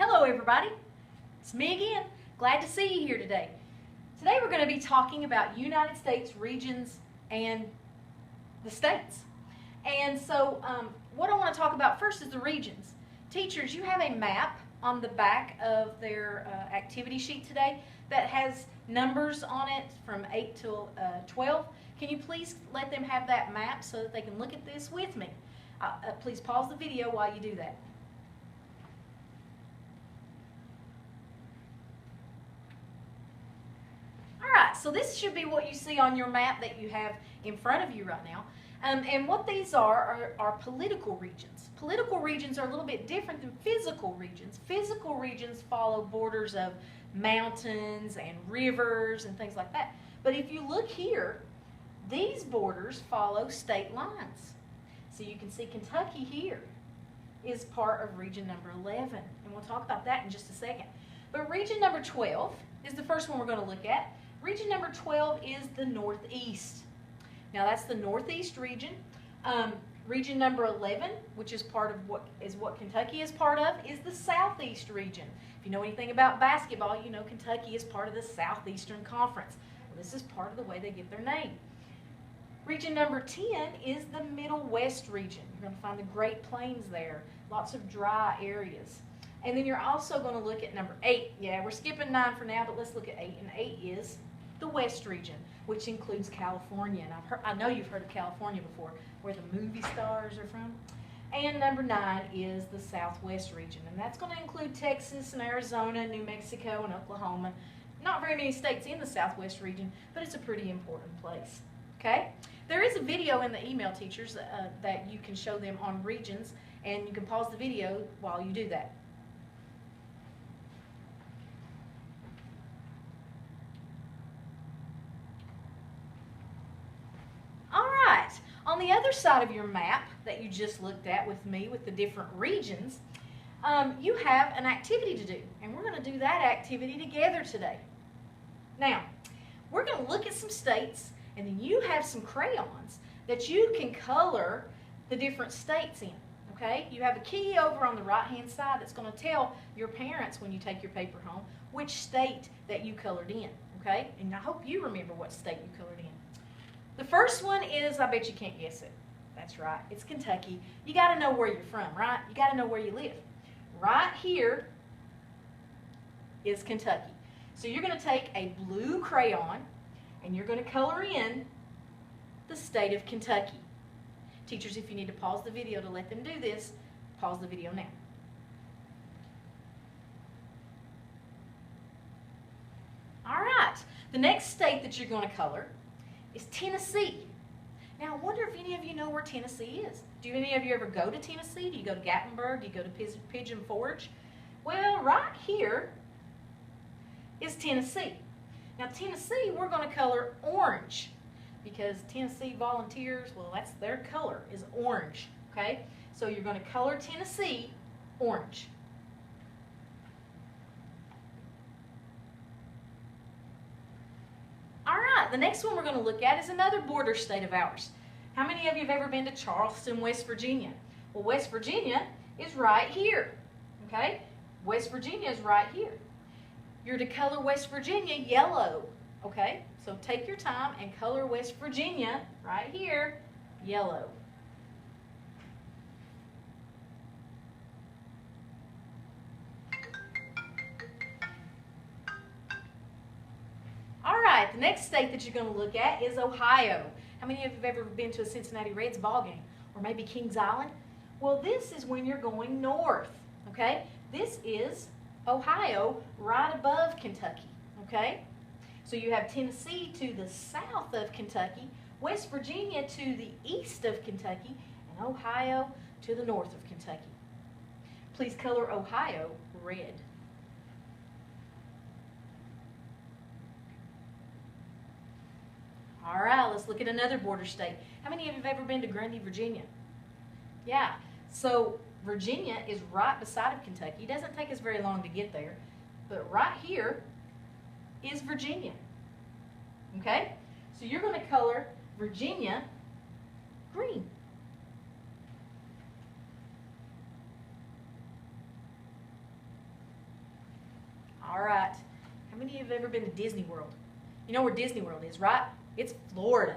Hello everybody, it's me again. Glad to see you here today. Today we're going to be talking about United States regions and the states. And so what I want to talk about first is the regions. Teachers, you have a map on the back of their activity sheet today that has numbers on it from 8 till 12. Can you please let them have that map so that they can look at this with me? Please pause the video while you do that. Alright, so this should be what you see on your map that you have in front of you right now. And what these are political regions. Political regions are a little bit different than physical regions. Physical regions follow borders of mountains and rivers and things like that. But if you look here, these borders follow state lines. So you can see Kentucky here is part of region number 11. And we'll talk about that in just a second. But region number 12 is the first one we're going to look at. Region number 12 is the Northeast. Now that's the Northeast region. Region number 11, which is part of what Kentucky is part of, is the Southeast region. If you know anything about basketball, you know Kentucky is part of the Southeastern Conference. Well, this is part of the way they get their name. Region number 10 is the Middle West region. You're going to find the Great Plains there, lots of dry areas. And then you're also going to look at number 8. Yeah, we're skipping 9 for now, but let's look at 8. And 8 is the West region, which includes California. And I know you've heard of California before, where the movie stars are from. And number 9 is the Southwest region. And that's going to include Texas and Arizona, New Mexico, and Oklahoma. Not very many states in the Southwest region, but it's a pretty important place. Okay? There is a video in the email, teachers, that you can show them on regions, and you can pause the video while you do that. On the other side of your map that you just looked at with me with the different regions, you have an activity to do. And we're going to do that activity together today. Now, we're going to look at some states, and then you have some crayons that you can color the different states in. Okay? You have a key over on the right-hand side that's going to tell your parents when you take your paper home which state that you colored in. Okay? And I hope you remember what state you colored in. The first one is, I bet you can't guess it. That's right, it's Kentucky. You got to know where you're from, right? You got to know where you live. Right here is Kentucky. So you're going to take a blue crayon and you're going to color in the state of Kentucky. Teachers, if you need to pause the video to let them do this, pause the video now. All right, the next state that you're going to color is Tennessee. Now, I wonder if any of you know where Tennessee is. Do any of you ever go to Tennessee? Do you go to Gatlinburg? Do you go to Pigeon Forge? Well, right here is Tennessee. Now, Tennessee, we're going to color orange because Tennessee Volunteers, well, that's their color, is orange. Okay? So you're going to color Tennessee orange. The next one we're going to look at is another border state of ours. How many of you have ever been to Charleston, West Virginia? Well, West Virginia is right here. Okay? West Virginia is right here. You're to color West Virginia yellow. Okay? So take your time and color West Virginia right here yellow. The next state that you're going to look at is Ohio. How many of you have ever been to a Cincinnati Reds ball game? Or maybe Kings Island? Well, this is when you're going north. Okay? This is Ohio right above Kentucky. Okay? So you have Tennessee to the south of Kentucky, West Virginia to the east of Kentucky, and Ohio to the north of Kentucky. Please color Ohio red. All right, let's look at another border state. How many of you have ever been to Grundy, Virginia? Yeah, so Virginia is right beside of Kentucky. It doesn't take us very long to get there, but right here is Virginia. Okay, so you're going to color Virginia green. All right. How many of you have ever been to Disney World? You know where Disney World is, right? It's Florida.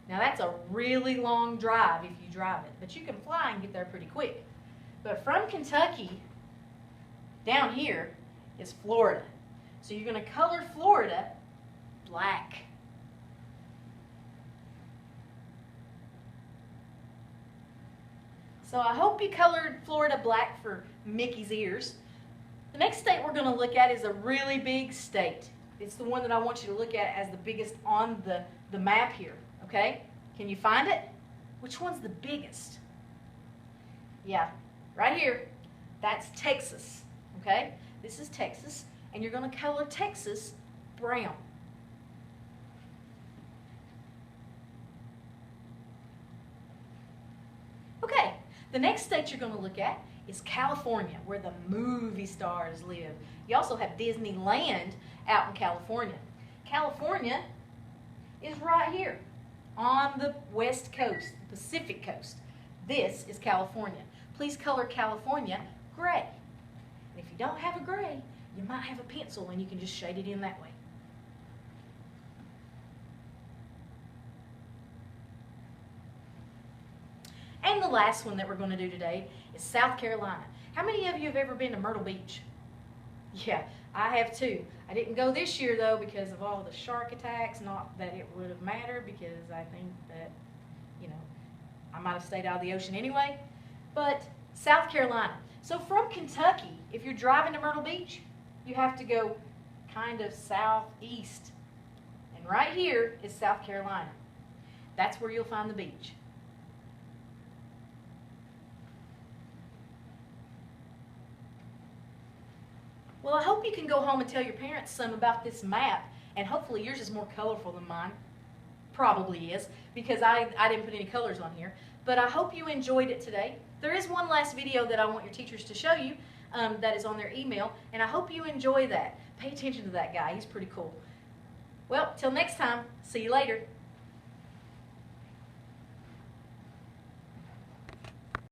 Now that's a really long drive if you drive it, but you can fly and get there pretty quick. But from Kentucky down here is Florida. So you're going to color Florida black. So I hope you colored Florida black for Mickey's ears. The next state we're going to look at is a really big state. It's the one that I want you to look at as the biggest on the map here, okay? Can you find it? Which one's the biggest? Yeah, right here. That's Texas, okay? This is Texas, and you're going to color Texas brown. Okay, the next state you're going to look at is California, where the movie stars live. You also have Disneyland out in California. California is right here on the west coast, the Pacific coast. This is California. Please color California gray. And if you don't have a gray, you might have a pencil and you can just shade it in that way. And the last one that we're going to do today is South Carolina. How many of you have ever been to Myrtle Beach? Yeah, I have too. I didn't go this year though because of all the shark attacks. Not that it would have mattered because I think that, you know, I might have stayed out of the ocean anyway. But South Carolina. So from Kentucky, if you're driving to Myrtle Beach, you have to go kind of southeast. And right here is South Carolina. That's where you'll find the beach. Well, I hope you can go home and tell your parents some about this map, and hopefully yours is more colorful than mine. Probably is, because I didn't put any colors on here. But I hope you enjoyed it today. There is one last video that I want your teachers to show you that is on their email, and I hope you enjoy that. Pay attention to that guy. He's pretty cool. Well, till next time, see you later.